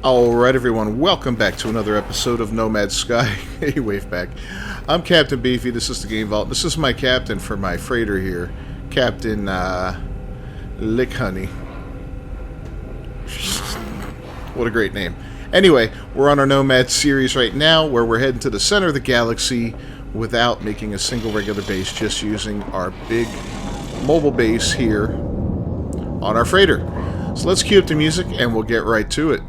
Alright everyone, welcome back to another episode of Nomad Sky. Hey, wave back. I'm Captain Beefy, this is the Game Vault. This is my captain for my freighter here. Captain, Lick Honey. What a great name. Anyway, we're on our Nomad series right now, where we're heading to the center of the galaxy without making a single regular base, just using our big mobile base here on our freighter. So let's cue up the music and we'll get right to it.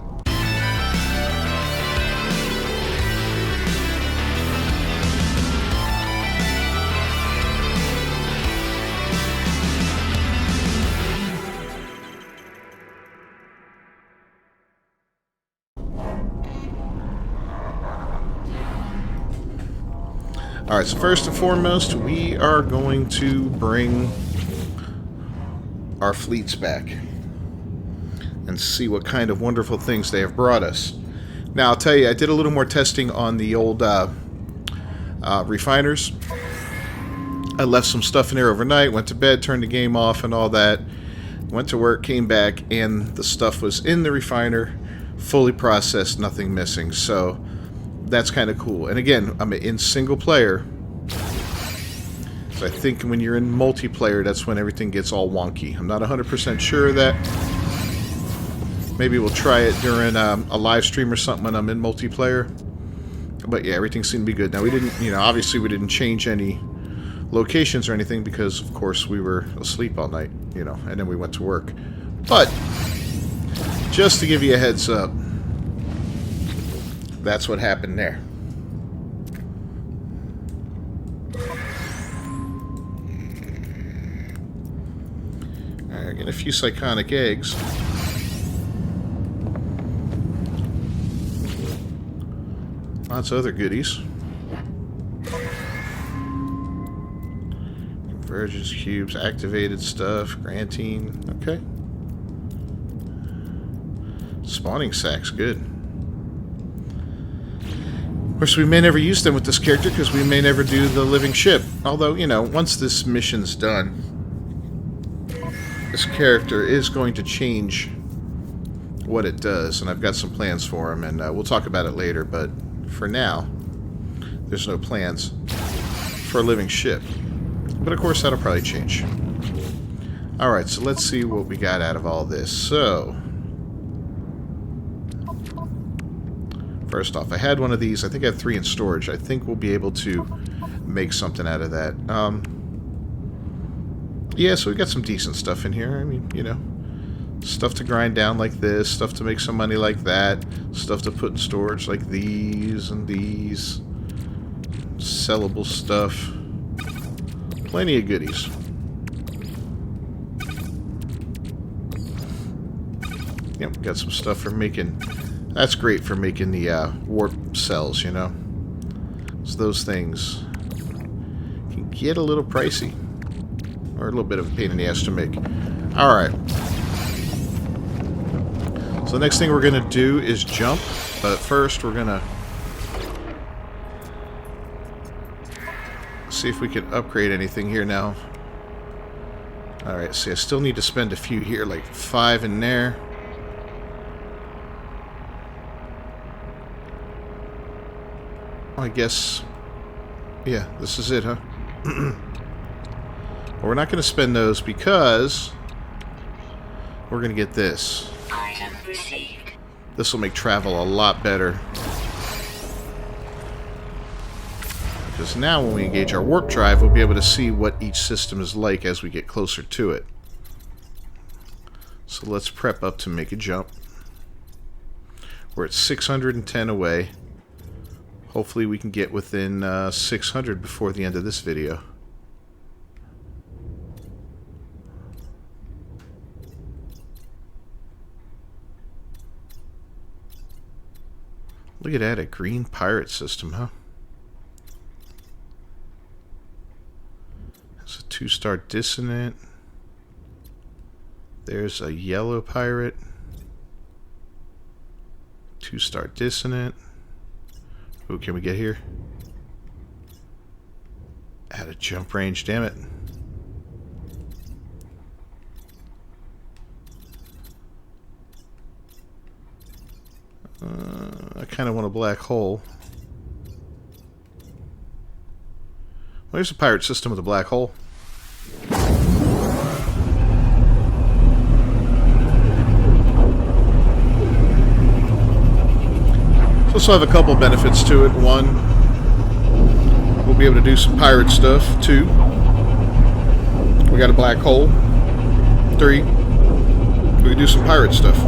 Alright, so first and foremost, we are going to bring our fleets back and see what kind of wonderful things they have brought us. Now, I'll tell you, I did a little more testing on the old refiners. I left some stuff in there overnight, went to bed, turned the game off and all that, went to work, came back, and the stuff was in the refiner, fully processed, nothing missing. So that's kind of cool. And again, I'm in single player, so I think when you're in multiplayer, that's when everything gets all wonky. I'm not 100% sure of that. Maybe we'll try it during a live stream or something when I'm in multiplayer. But yeah, everything seemed to be good. Now, we didn't, obviously we didn't change any locations or anything because, of course, we were asleep all night, and then we went to work. But just to give you a heads up, that's what happened there. Alright, get a few psychonic eggs. Lots of other goodies. Convergence cubes, activated stuff, grantine. Okay. Spawning sacks, good. Of course, we may never use them with this character because we may never do the living ship. Although, once this mission's done, this character is going to change what it does, and I've got some plans for him, and we'll talk about it later, but for now, there's no plans for a living ship. But of course, that'll probably change. Alright, so let's see what we got out of all this. So, first off, I had one of these. I think I have 3 in storage. I think we'll be able to make something out of that. Yeah, so we got some decent stuff in here. I mean, stuff to grind down like this, stuff to make some money like that, stuff to put in storage like these and these. Sellable stuff. Plenty of goodies. Yep, got some stuff for making... That's great for making the warp cells, So those things can get a little pricey. Or a little bit of a pain in the ass to make. Alright. So the next thing we're going to do is jump. But first we're going to see if we can upgrade anything here now. Alright, see, I still need to spend a few here, like 5 in there. I guess, yeah, this is it, huh? Well, we're not going to spend those because we're going to get this. Item received. This will make travel a lot better. Because now when we engage our warp drive, we'll be able to see what each system is like as we get closer to it. So let's prep up to make a jump. We're at 610 away. Hopefully we can get within 600 before the end of this video. Look at that, a green pirate system, huh? That's a 2-star dissonant. There's a yellow pirate. 2-star dissonant. Ooh, can we get here? At a jump range, damn it. I kind of want a black hole. Well, there's a pirate system with a black hole. This will have a couple benefits to it. One, we'll be able to do some pirate stuff. Two, we got a black hole. Three, we can do some pirate stuff.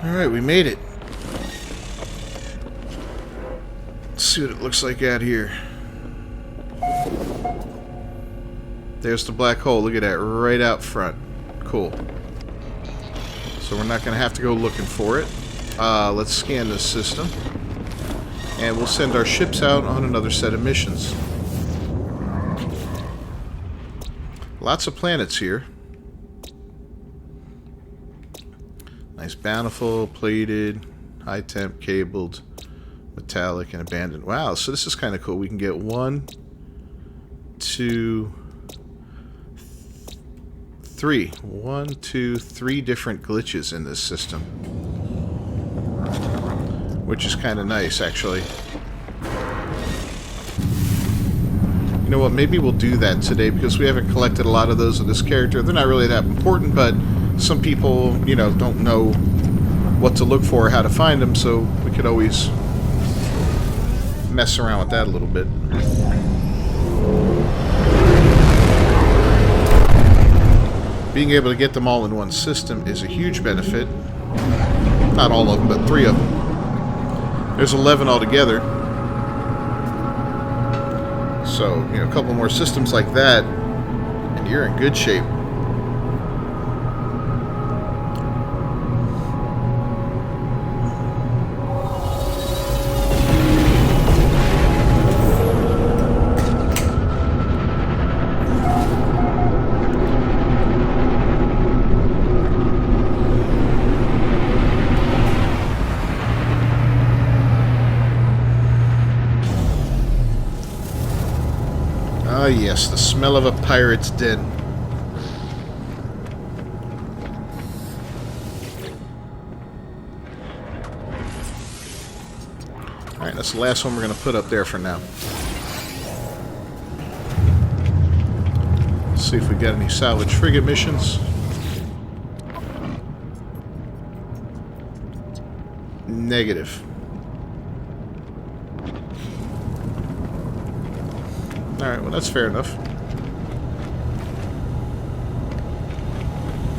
Alright, we made it. Let's see what it looks like out here. There's the black hole. Look at that, right out front. Cool. So we're not going to have to go looking for it. Let's scan this system. And we'll send our ships out on another set of missions. Lots of planets here. Nice, bountiful, plated, high temp, cabled, metallic, and abandoned. Wow, so this is kind of cool. We can get 1, 2, 3. 1, 2, 3 different glitches in this system. Which is kind of nice, actually. You know what, maybe we'll do that today because we haven't collected a lot of those of this character. They're not really that important, but some people, you know, don't know what to look for or how to find them, so we could always mess around with that a little bit. Being able to get them all in one system is a huge benefit. Not all of them, but 3 of them. There's 11 altogether. So, you know, a couple more systems like that, and you're in good shape. Ah, yes, the smell of a pirate's den. Alright, that's the last one we're going to put up there for now. Let's see if we got any salvage frigate missions. Negative. Alright, well that's fair enough.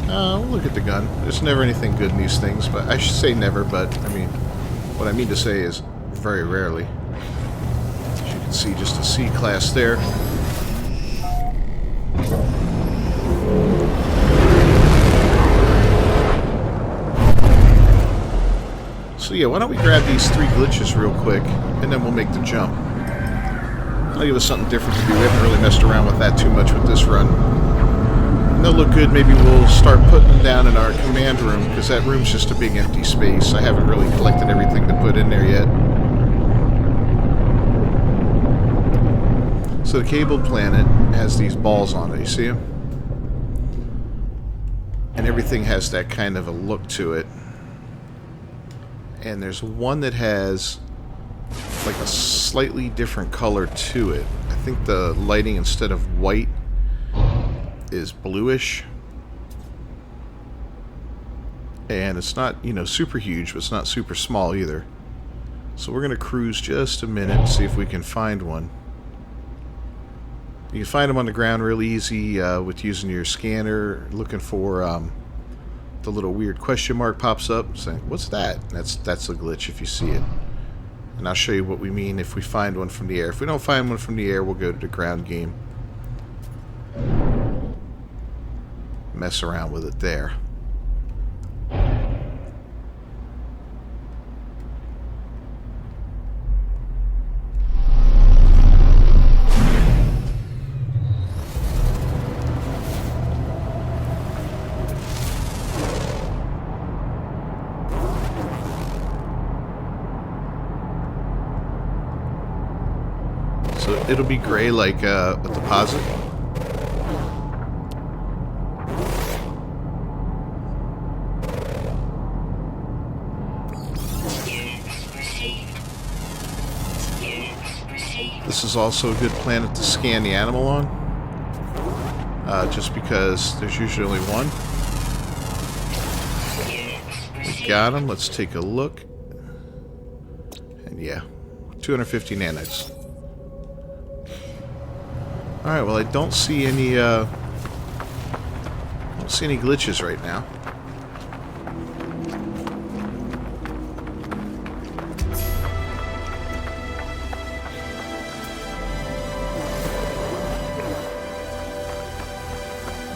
We'll look at the gun. There's never anything good in these things, but I should say never, but I mean, what I mean to say is very rarely. As you can see, just a C class there. So yeah, why don't we grab these 3 glitches real quick, and then we'll make the jump. That'll give us something different to do. We haven't really messed around with that too much with this run. And they'll look good. Maybe we'll start putting them down in our command room, because that room's just a big empty space. I haven't really collected everything to put in there yet. So the cabled planet has these balls on it. You see them? And everything has that kind of a look to it. And there's one that has like a slightly different color to it. I think the lighting, instead of white, is bluish. And it's not, you know, super huge, but it's not super small either. So we're going to cruise just a minute and see if we can find one. You can find them on the ground real easy with using your scanner, looking for the little weird question mark pops up saying, what's that? That's a glitch if you see it. And I'll show you what we mean if we find one from the air. If we don't find one from the air, we'll go to the ground game. Mess around with it there. So it'll be gray like a deposit. This is also a good planet to scan the animal on, just because there's usually only one. We got him. Let's take a look. And yeah, 250 nanites. All right. Well, I don't see any glitches right now.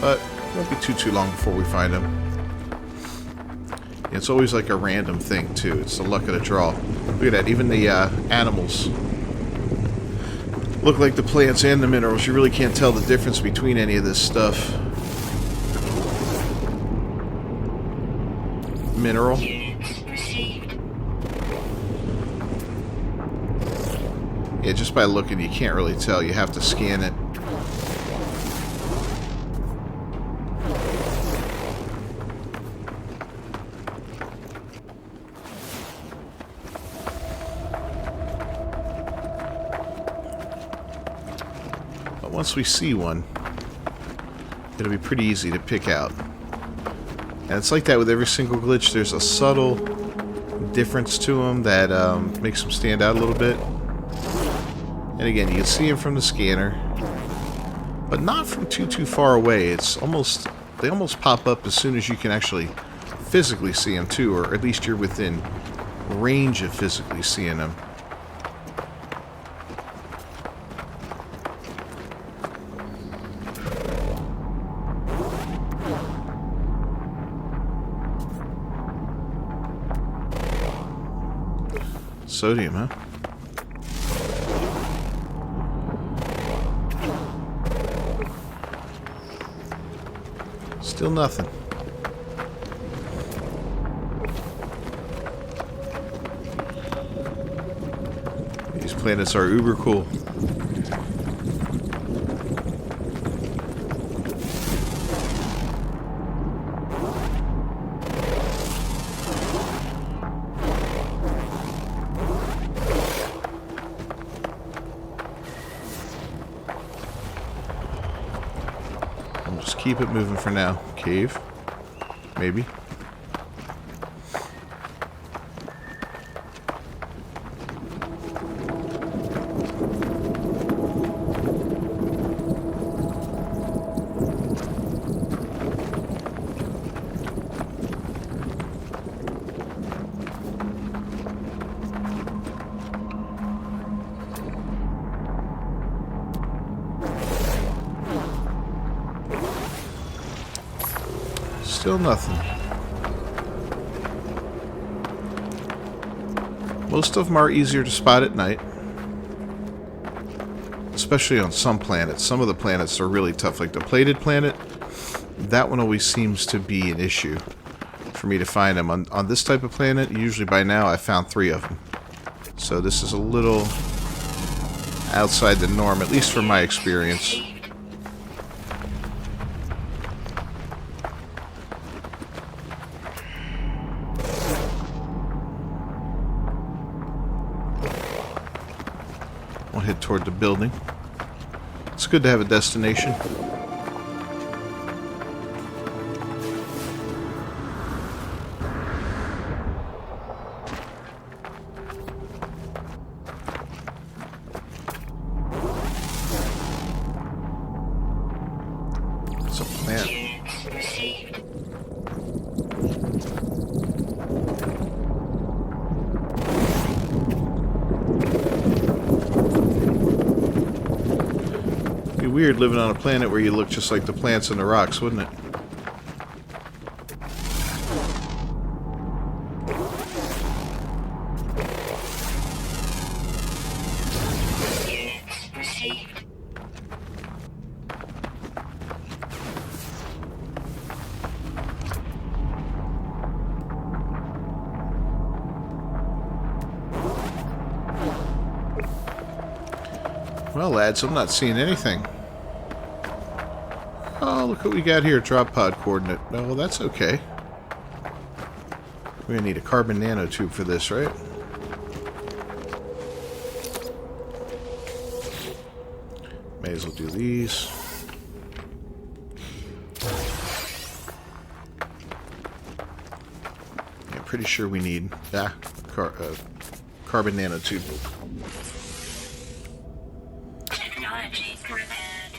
But it won't be too long before we find them. It's always like a random thing, too. It's the luck of the draw. Look at that. Even the animals look like the plants and the minerals. You really can't tell the difference between any of this stuff. Mineral. Yeah, just by looking, you can't really tell. You have to scan it. Once we see one, it'll be pretty easy to pick out. And it's like that with every single glitch. There's a subtle difference to them that makes them stand out a little bit. And again, you can see them from the scanner, but not from too far away. They almost pop up as soon as you can actually physically see them too, or at least you're within range of physically seeing them. Sodium, huh? Still nothing. These planets are uber cool. Just keep it moving for now. Cave. Maybe. Still nothing. Most of them are easier to spot at night. Especially on some planets. Some of the planets are really tough. Like the plated planet, that one always seems to be an issue for me to find them. On this type of planet, usually by now I found 3 of them. So this is a little outside the norm, at least from my experience. We'll head toward the building. It's good to have a destination. It's a plant. It'd be weird living on a planet where you look just like the plants and the rocks, wouldn't it? Well, Well, lads, I'm not seeing anything. Oh, look what we got here. Drop pod coordinate. Oh, well, that's okay. We're going to need a carbon nanotube for this, right? May as well do these. Yeah, pretty sure we need carbon nanotube. Technology prepared.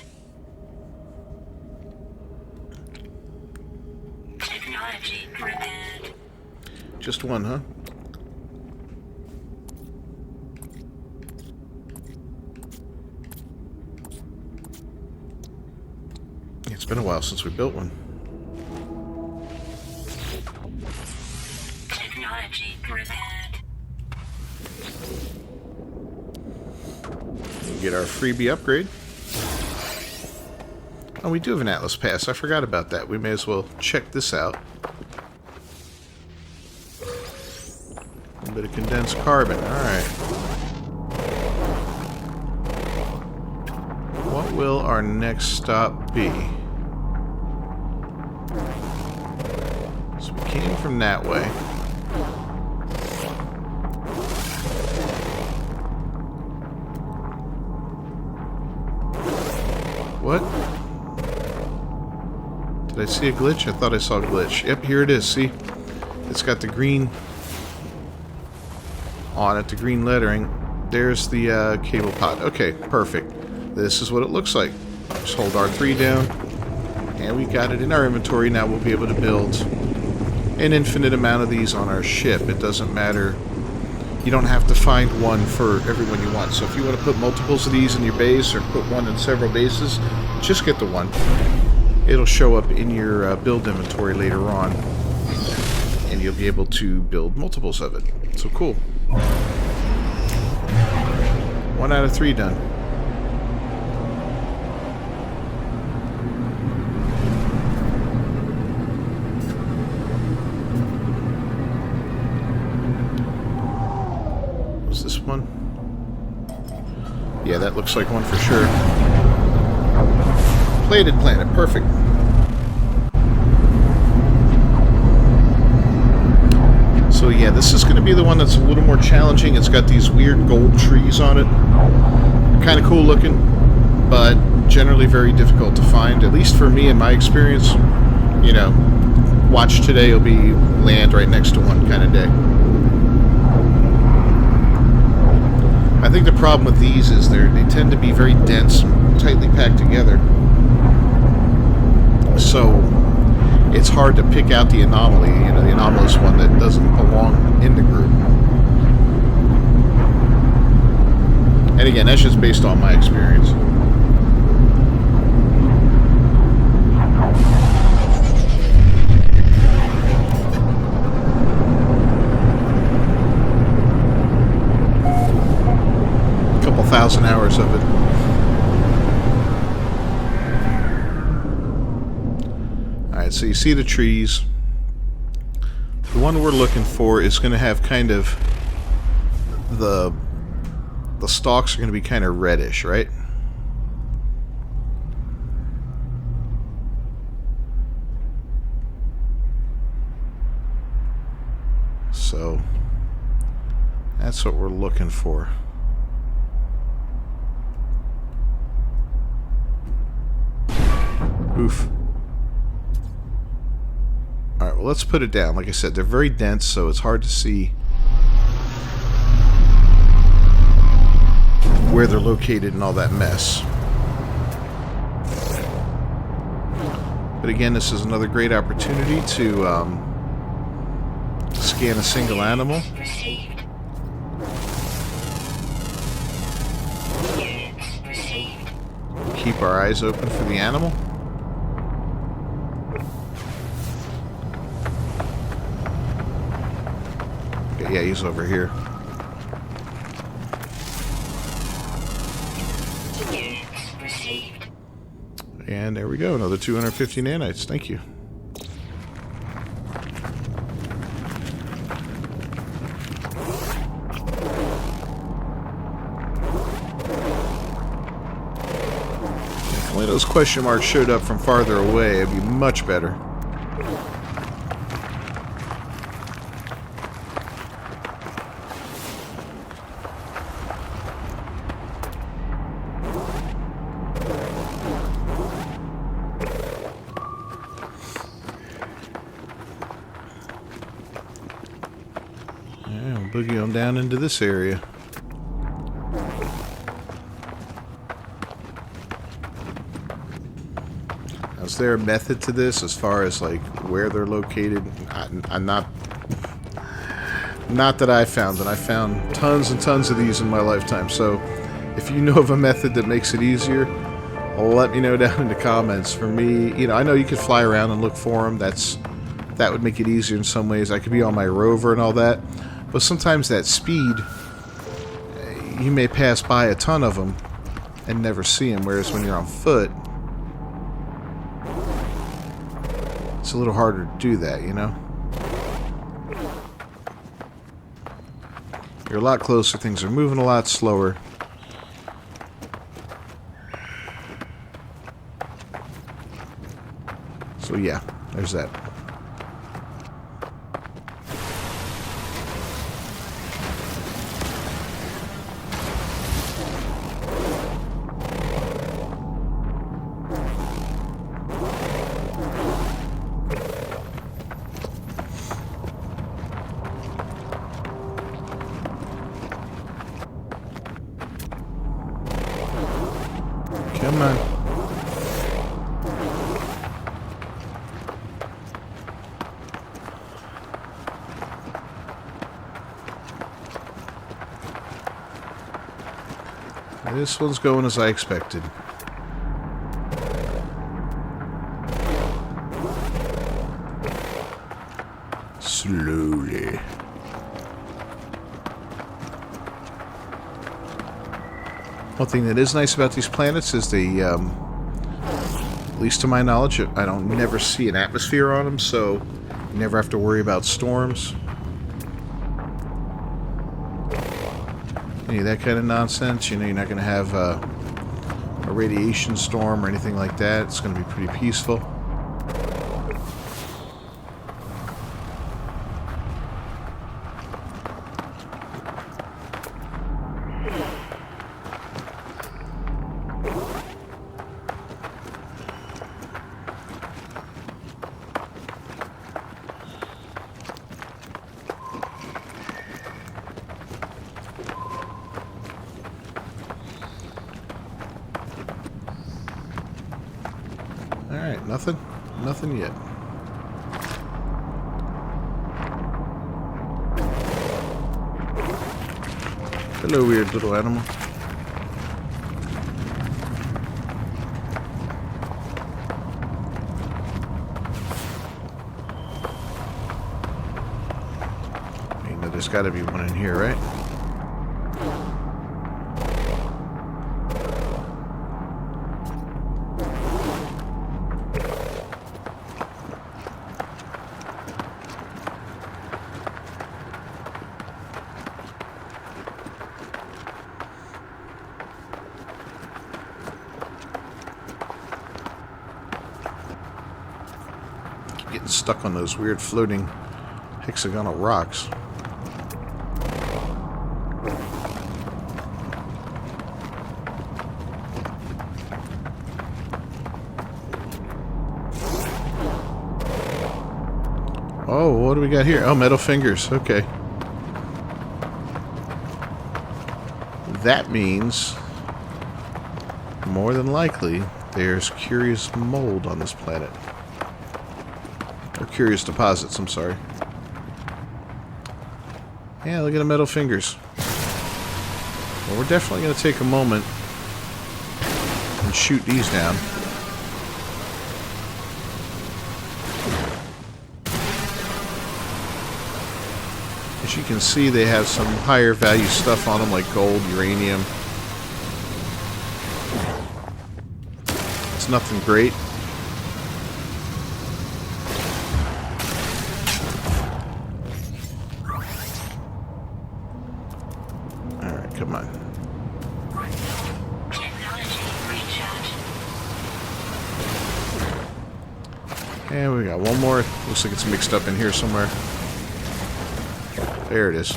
Technology prepared. Just one, huh? It's been a while since we built one. Technology prepared. We'll get our freebie upgrade. Oh, we do have an Atlas Pass. I forgot about that. We may as well check this out. A little bit of condensed carbon. Alright. What will our next stop be? So we came from that way. What? Did I see a glitch? I thought I saw a glitch. Yep, here it is. See? It's got the green on it, the green lettering. There's the cable pod. Okay, perfect. This is what it looks like. Just hold R3 down, and we got it in our inventory. Now we'll be able to build an infinite amount of these on our ship. It doesn't matter. You don't have to find one for every one you want. So if you want to put multiples of these in your base or put one in several bases, just get the one. It'll show up in your build inventory later on, and you'll be able to build multiples of it. So cool. 1 out of 3 done. Was this one? Yeah, that looks like one for sure. Plated planet, perfect. So yeah, this is going to be the one that's a little more challenging. It's got these weird gold trees on it. Kind of cool looking, but generally very difficult to find, at least for me in my experience. You know, watch today will be land right next to one kind of day. I think the problem with these is they tend to be very dense, tightly packed together. So it's hard to pick out the anomaly, you know, the anomalous one that doesn't belong in the group. And again, that's just based on my experience. A couple thousand hours of it. Alright, so you see the trees. The one we're looking for is going to have kind of the stalks are going to be kind of reddish, right? So that's what we're looking for. Oof. Alright, well, let's put it down. Like I said, they're very dense, so it's hard to see where they're located and all that mess. But again, this is another great opportunity to scan a single animal. Keep our eyes open for the animal. Okay, yeah, he's over here. And there we go, another 250 nanites. Thank you. Only those question marks showed up from farther away, it'd be much better. Yeah, we'll boogie on down into this area. Is there a method to this as far as like where they're located? I'm not that I found, and I found tons and tons of these in my lifetime. So if you know of a method that makes it easier, let me know down in the comments. For me, you know, I know you could fly around and look for them. That would make it easier in some ways. I could be on my rover and all that, but sometimes that speed, you may pass by a ton of them and never see them. Whereas when you're on foot, it's a little harder to do that, you know? You're a lot closer, things are moving a lot slower. So yeah, there's that. Come on. This one's going as I expected. Slowly. One thing that is nice about these planets is they, at least to my knowledge, I don't never see an atmosphere on them, so you never have to worry about storms. Any of that kind of nonsense. You know, you're not going to have a radiation storm or anything like that. It's going to be pretty peaceful. Alright, nothing? Nothing yet. Hello, weird little animal. You know, there's got to be one in here, right? Getting stuck on those weird floating hexagonal rocks. Oh, what do we got here? Oh, metal fingers. Okay. That means, more than likely, there's curious mold on this planet. Or curious deposits, I'm sorry. Yeah, look at the metal fingers. Well, we're definitely going to take a moment and shoot these down. As you can see, they have some higher value stuff on them, like gold, uranium. It's nothing great. Alright, come on. Technology research. And we got one more. Looks like it's mixed up in here somewhere. There it is.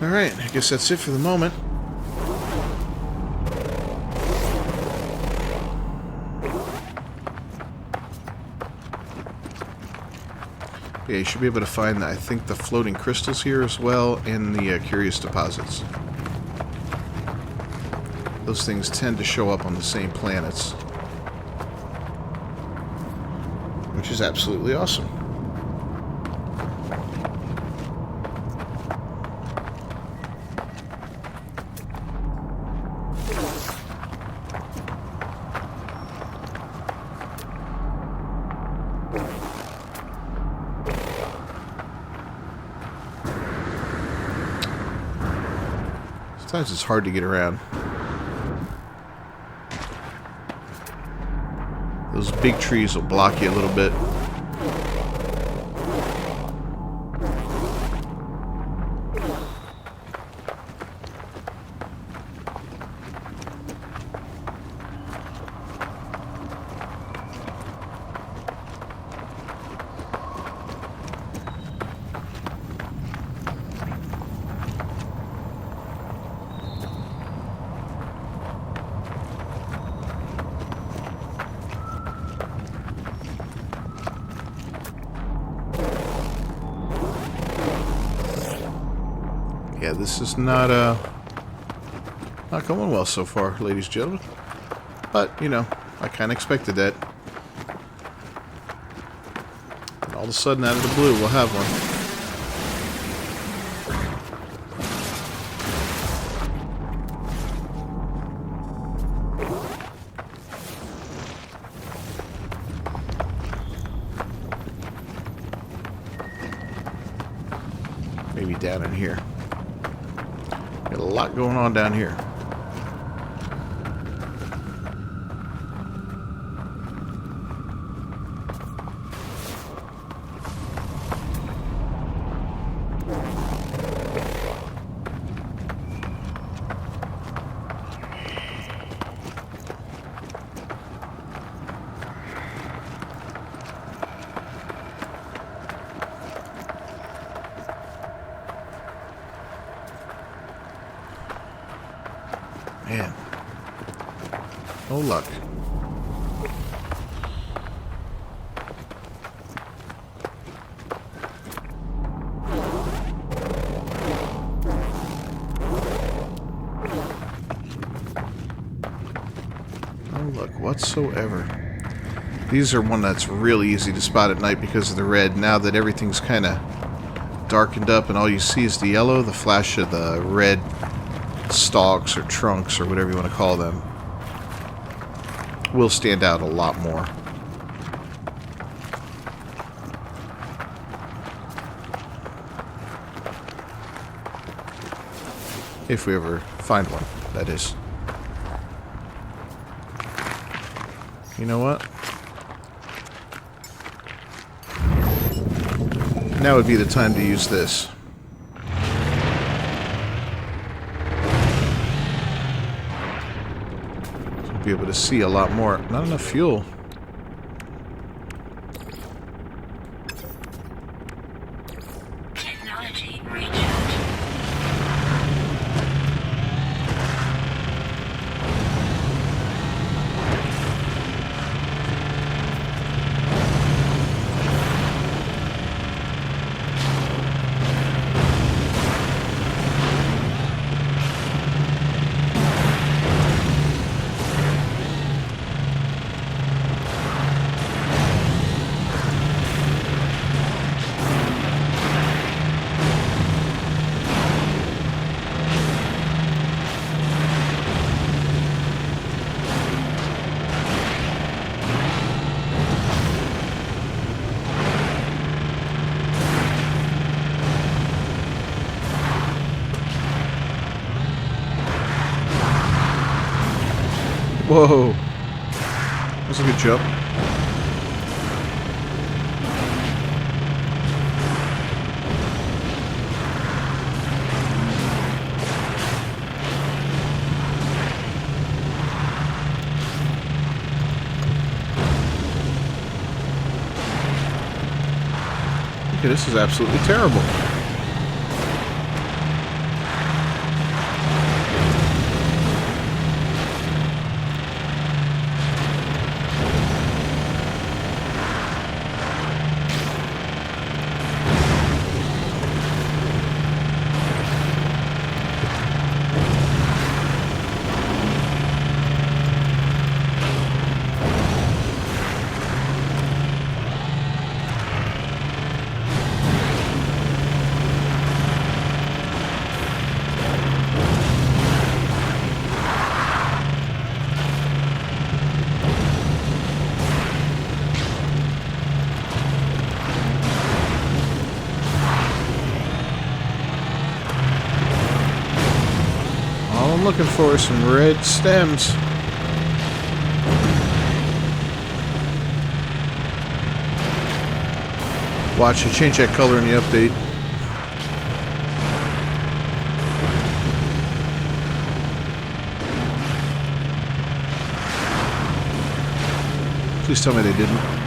Alright, I guess that's it for the moment. Yeah, you should be able to find, I think, the floating crystals here as well, and the curious deposits. Those things tend to show up on the same planets. Which is absolutely awesome. Sometimes it's hard to get around. Those big trees will block you a little bit. Yeah, this is not going well so far, ladies and gentlemen. But, you know, I kind of expected that. And all of a sudden, out of the blue, we'll have one. Maybe down in here. Got a lot going on down here. Man, no luck. No luck whatsoever. These are one that's really easy to spot at night because of the red. Now that everything's kind of darkened up and all you see is the yellow, the flash of the red stalks or trunks or whatever you want to call them will stand out a lot more. If we ever find one, that is. You know what? Now would be the time to use this. Be able to see a lot more. Not enough fuel. Technology reached. Whoa. That's a good jump. Okay, this is absolutely terrible. All I'm looking for is some red stems. Watch it change that color in the update. Please tell me they didn't.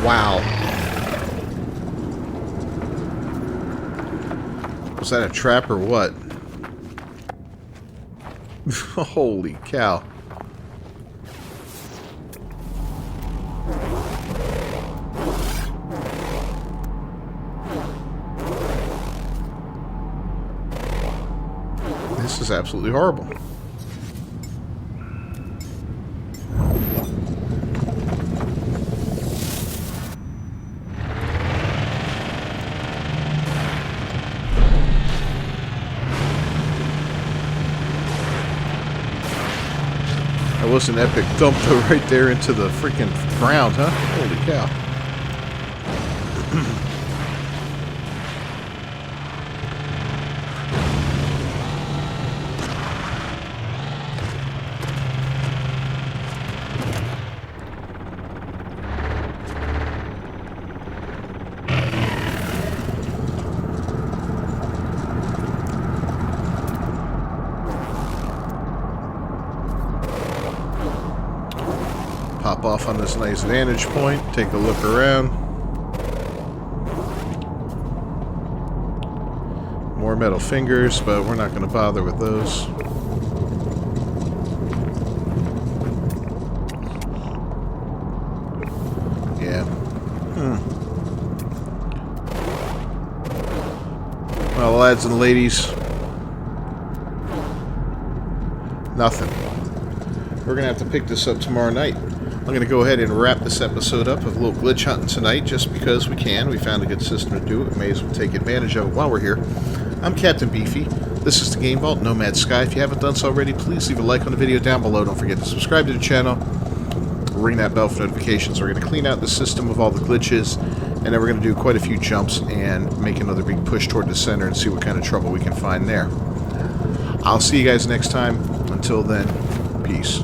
Wow. Was that a trap or what? Holy cow. This is absolutely horrible. That was an epic dump though, right there into the freaking ground, huh? Holy cow. Pop off on this nice vantage point, take a look around. More metal fingers, but we're not going to bother with those. Yeah. Well, lads and ladies, nothing. We're going to have to pick this up tomorrow night. I'm going to go ahead and wrap this episode up of a little glitch hunting tonight just because we can. We found a good system to do it. We may as well take advantage of it while we're here. I'm Captain Beefy. This is the Game Vault, Nomad Sky. If you haven't done so already, please leave a like on the video down below. Don't forget to subscribe to the channel. Ring that bell for notifications. We're going to clean out the system of all the glitches, and then we're going to do quite a few jumps and make another big push toward the center and see what kind of trouble we can find there. I'll see you guys next time. Until then, peace.